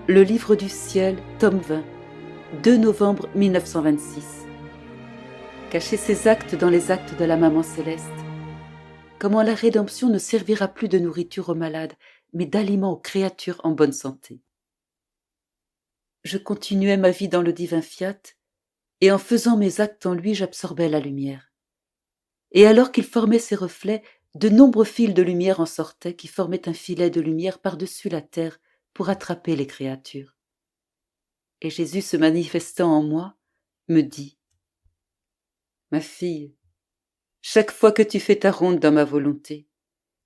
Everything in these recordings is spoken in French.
Le livre du ciel, tome 20, 2 novembre 1926. Cacher ses actes dans les actes de la maman céleste. Comment la rédemption ne servira plus de nourriture aux malades, mais d'aliment aux créatures en bonne santé. Je continuais ma vie dans le divin fiat, et en faisant mes actes en lui, j'absorbais la lumière. Et alors qu'il formait ses reflets, de nombreux fils de lumière en sortaient qui formaient un filet de lumière par-dessus la terre pour attraper les créatures. Et Jésus, se manifestant en moi, me dit : « Ma fille, chaque fois que tu fais ta ronde dans ma volonté,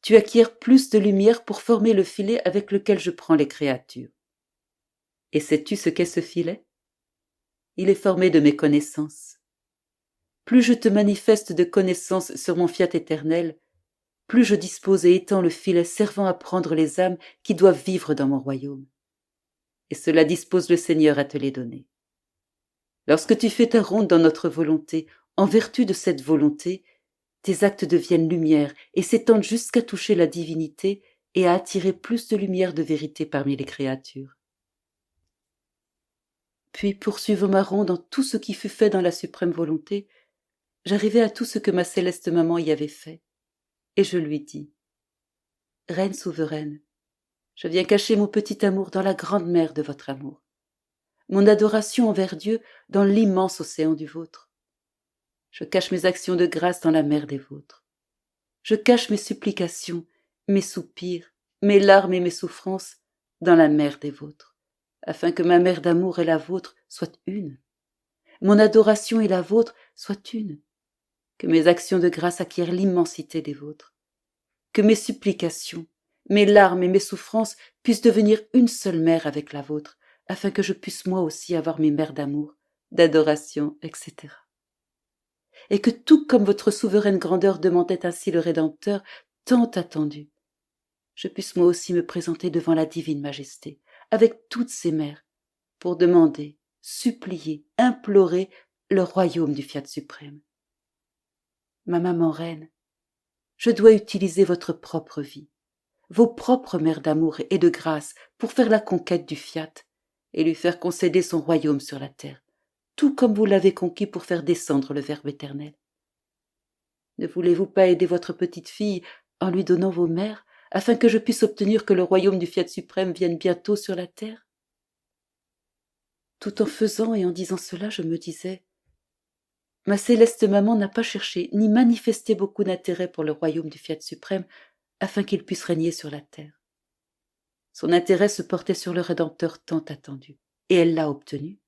tu acquiers plus de lumière pour former le filet avec lequel je prends les créatures. Et sais-tu ce qu'est ce filet ? Il est formé de mes connaissances. Plus je te manifeste de connaissances sur mon fiat éternel, plus je dispose et étends le filet servant à prendre les âmes qui doivent vivre dans mon royaume. Et cela dispose le Seigneur à te les donner. Lorsque tu fais ta ronde dans notre volonté, en vertu de cette volonté, tes actes deviennent lumière et s'étendent jusqu'à toucher la divinité et à attirer plus de lumière de vérité parmi les créatures. Puis, poursuivant ma ronde dans tout ce qui fut fait dans la suprême volonté, j'arrivai à tout ce que ma céleste maman y avait fait, et je lui dis : « Reine souveraine, je viens cacher mon petit amour dans la grande mer de votre amour, mon adoration envers Dieu dans l'immense océan du vôtre. Je cache mes actions de grâce dans la mer des vôtres. Je cache mes supplications, mes soupirs, mes larmes et mes souffrances dans la mer des vôtres, afin que ma mer d'amour et la vôtre soient une, mon adoration et la vôtre soient une, que mes actions de grâce acquièrent l'immensité des vôtres, que mes supplications, mes larmes et mes souffrances puissent devenir une seule mer avec la vôtre, afin que je puisse moi aussi avoir mes mers d'amour, d'adoration, etc. Et que tout comme votre souveraine grandeur demandait ainsi le Rédempteur, tant attendu, je puisse moi aussi me présenter devant la divine majesté, avec toutes ces mères, pour demander, supplier, implorer le royaume du fiat suprême. Ma maman reine, je dois utiliser votre propre vie, vos propres mères d'amour et de grâce pour faire la conquête du fiat et lui faire concéder son royaume sur la terre, tout comme vous l'avez conquis pour faire descendre le Verbe éternel. Ne voulez-vous pas aider votre petite fille en lui donnant vos mères, afin que je puisse obtenir que le royaume du fiat suprême vienne bientôt sur la terre ? Tout en faisant et en disant cela, je me disais : ma céleste maman n'a pas cherché ni manifesté beaucoup d'intérêt pour le royaume du fiat suprême, afin qu'il puisse régner sur la terre. Son intérêt se portait sur le Rédempteur tant attendu, et elle l'a obtenu.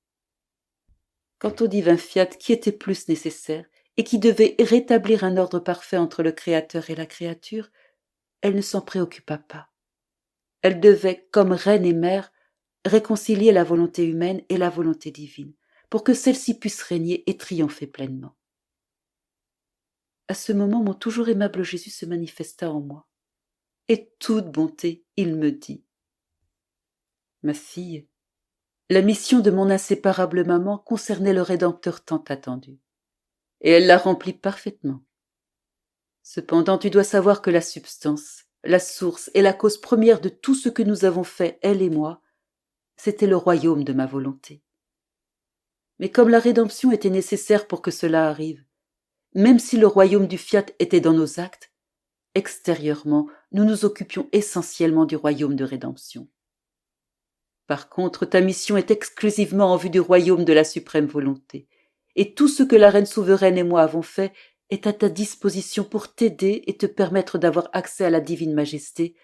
Quant au divin fiat qui était plus nécessaire, et qui devait rétablir un ordre parfait entre le Créateur et la créature, elle ne s'en préoccupa pas. Elle devait, comme reine et mère, réconcilier la volonté humaine et la volonté divine, pour que celle-ci puisse régner et triompher pleinement. À ce moment, mon toujours aimable Jésus se manifesta en moi, et toute bonté, il me dit : « Ma fille, la mission de mon inséparable maman concernait le Rédempteur tant attendu, et elle la remplit parfaitement. Cependant, tu dois savoir que la substance, la source et la cause première de tout ce que nous avons fait, elle et moi, c'était le royaume de ma volonté. Mais comme la rédemption était nécessaire pour que cela arrive, même si le royaume du fiat était dans nos actes, extérieurement, nous nous occupions essentiellement du royaume de rédemption. Par contre, ta mission est exclusivement en vue du royaume de la suprême volonté, et tout ce que la reine souveraine et moi avons fait est à ta disposition pour t'aider et te permettre d'avoir accès à la divine majesté,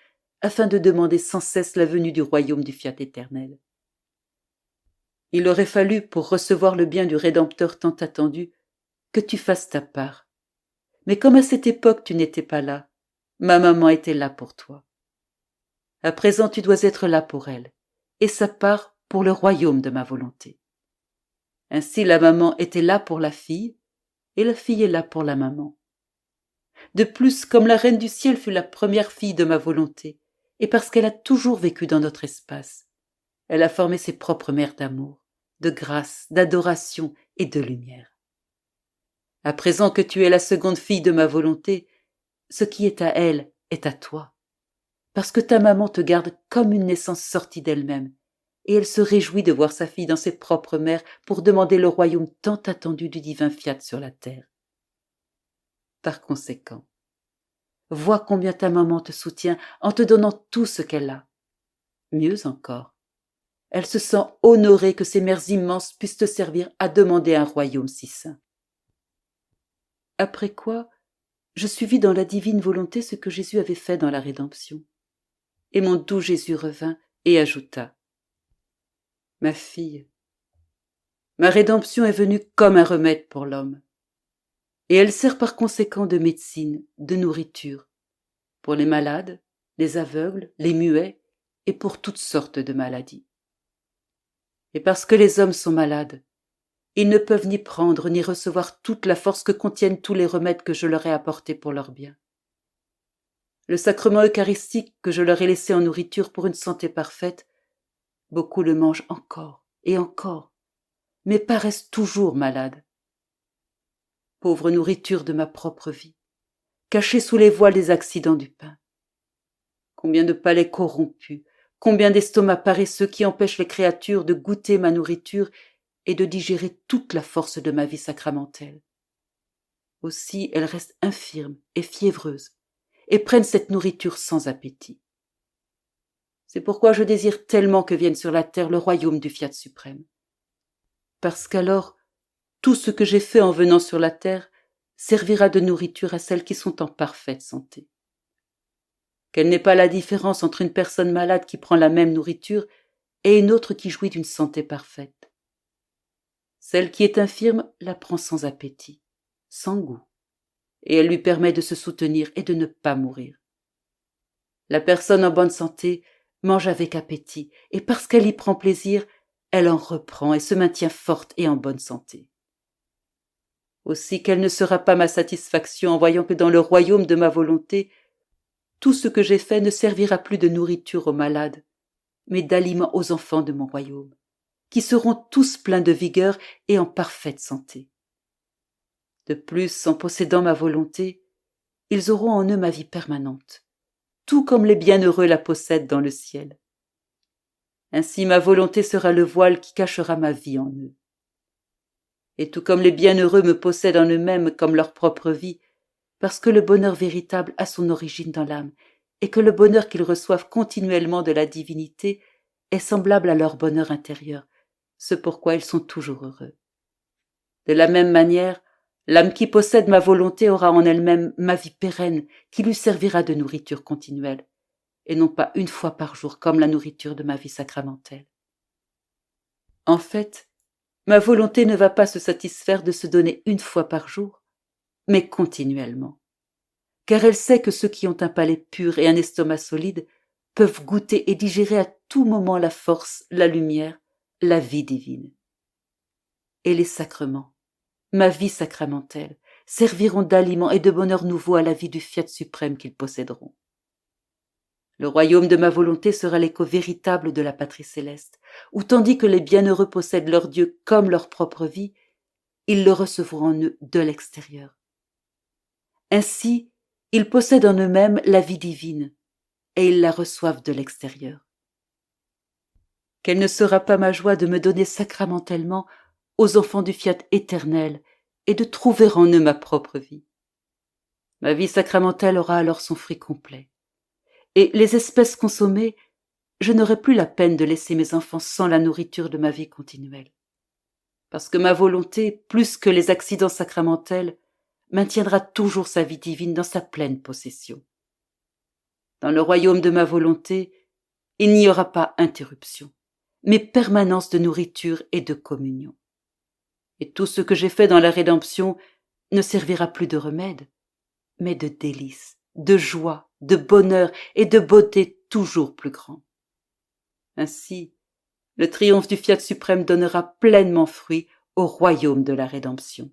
afin de demander sans cesse la venue du royaume du fiat éternel. Il aurait fallu, pour recevoir le bien du Rédempteur tant attendu, que tu fasses ta part. Mais comme à cette époque tu n'étais pas là, ma maman était là pour toi. À présent tu dois être là pour elle, et sa part pour le royaume de ma volonté. Ainsi la maman était là pour la fille, et la fille est là pour la maman. De plus, comme la reine du ciel fut la première fille de ma volonté, et parce qu'elle a toujours vécu dans notre espace, elle a formé ses propres mères d'amour, de grâce, d'adoration et de lumière. À présent que tu es la seconde fille de ma volonté, ce qui est à elle est à toi, parce que ta maman te garde comme une naissance sortie d'elle-même, et elle se réjouit de voir sa fille dans ses propres mers pour demander le royaume tant attendu du divin fiat sur la terre. Par conséquent, vois combien ta maman te soutient en te donnant tout ce qu'elle a. Mieux encore, elle se sent honorée que ces mers immenses puissent te servir à demander un royaume si saint. Après quoi, je suivis dans la divine volonté ce que Jésus avait fait dans la rédemption. Et mon doux Jésus revint et ajouta : Ma fille, ma rédemption est venue comme un remède pour l'homme. Et elle sert par conséquent de médecine, de nourriture, pour les malades, les aveugles, les muets, et pour toutes sortes de maladies. Et parce que les hommes sont malades, ils ne peuvent ni prendre ni recevoir toute la force que contiennent tous les remèdes que je leur ai apportés pour leur bien. Le sacrement eucharistique que je leur ai laissé en nourriture pour une santé parfaite, beaucoup le mangent encore et encore, mais paraissent toujours malades. Pauvre nourriture de ma propre vie, cachée sous les voiles des accidents du pain. Combien de palais corrompus, combien d'estomacs paresseux qui empêchent les créatures de goûter ma nourriture et de digérer toute la force de ma vie sacramentelle. Aussi elles restent infirmes et fiévreuses, et prennent cette nourriture sans appétit. C'est pourquoi je désire tellement que vienne sur la terre le royaume du Fiat suprême. Parce qu'alors, tout ce que j'ai fait en venant sur la terre servira de nourriture à celles qui sont en parfaite santé. Quelle n'est pas la différence entre une personne malade qui prend la même nourriture et une autre qui jouit d'une santé parfaite. Celle qui est infirme la prend sans appétit, sans goût, et elle lui permet de se soutenir et de ne pas mourir. La personne en bonne santé mange avec appétit, et parce qu'elle y prend plaisir, elle en reprend et se maintient forte et en bonne santé. Aussi quelle ne sera pas ma satisfaction en voyant que dans le royaume de ma volonté, tout ce que j'ai fait ne servira plus de nourriture aux malades, mais d'aliment aux enfants de mon royaume, qui seront tous pleins de vigueur et en parfaite santé. De plus, en possédant ma volonté, ils auront en eux ma vie permanente, tout comme les bienheureux la possèdent dans le ciel. Ainsi ma volonté sera le voile qui cachera ma vie en eux. Et tout comme les bienheureux me possèdent en eux-mêmes comme leur propre vie, parce que le bonheur véritable a son origine dans l'âme, et que le bonheur qu'ils reçoivent continuellement de la divinité est semblable à leur bonheur intérieur, ce pourquoi ils sont toujours heureux. De la même manière, l'âme qui possède ma volonté aura en elle-même ma vie pérenne qui lui servira de nourriture continuelle, et non pas une fois par jour comme la nourriture de ma vie sacramentelle. En fait, ma volonté ne va pas se satisfaire de se donner une fois par jour, mais continuellement, car elle sait que ceux qui ont un palais pur et un estomac solide peuvent goûter et digérer à tout moment la force, la lumière, la vie divine. Et les sacrements, ma vie sacramentelle, serviront d'aliment et de bonheur nouveau à la vie du Fiat suprême qu'ils posséderont. Le royaume de ma volonté sera l'écho véritable de la patrie céleste, où tandis que les bienheureux possèdent leur Dieu comme leur propre vie, ils le recevront en eux de l'extérieur. Ainsi, ils possèdent en eux-mêmes la vie divine, et ils la reçoivent de l'extérieur. Quelle ne sera pas ma joie de me donner sacramentellement aux enfants du Fiat éternel et de trouver en eux ma propre vie. Ma vie sacramentelle aura alors son fruit complet. Et les espèces consommées, je n'aurai plus la peine de laisser mes enfants sans la nourriture de ma vie continuelle. Parce que ma volonté, plus que les accidents sacramentels, maintiendra toujours sa vie divine dans sa pleine possession. Dans le royaume de ma volonté, il n'y aura pas interruption, mais permanence de nourriture et de communion. Et tout ce que j'ai fait dans la rédemption ne servira plus de remède, mais de délices, de joie, de bonheur et de beauté toujours plus grands. Ainsi, le triomphe du Fiat suprême donnera pleinement fruit au royaume de la rédemption.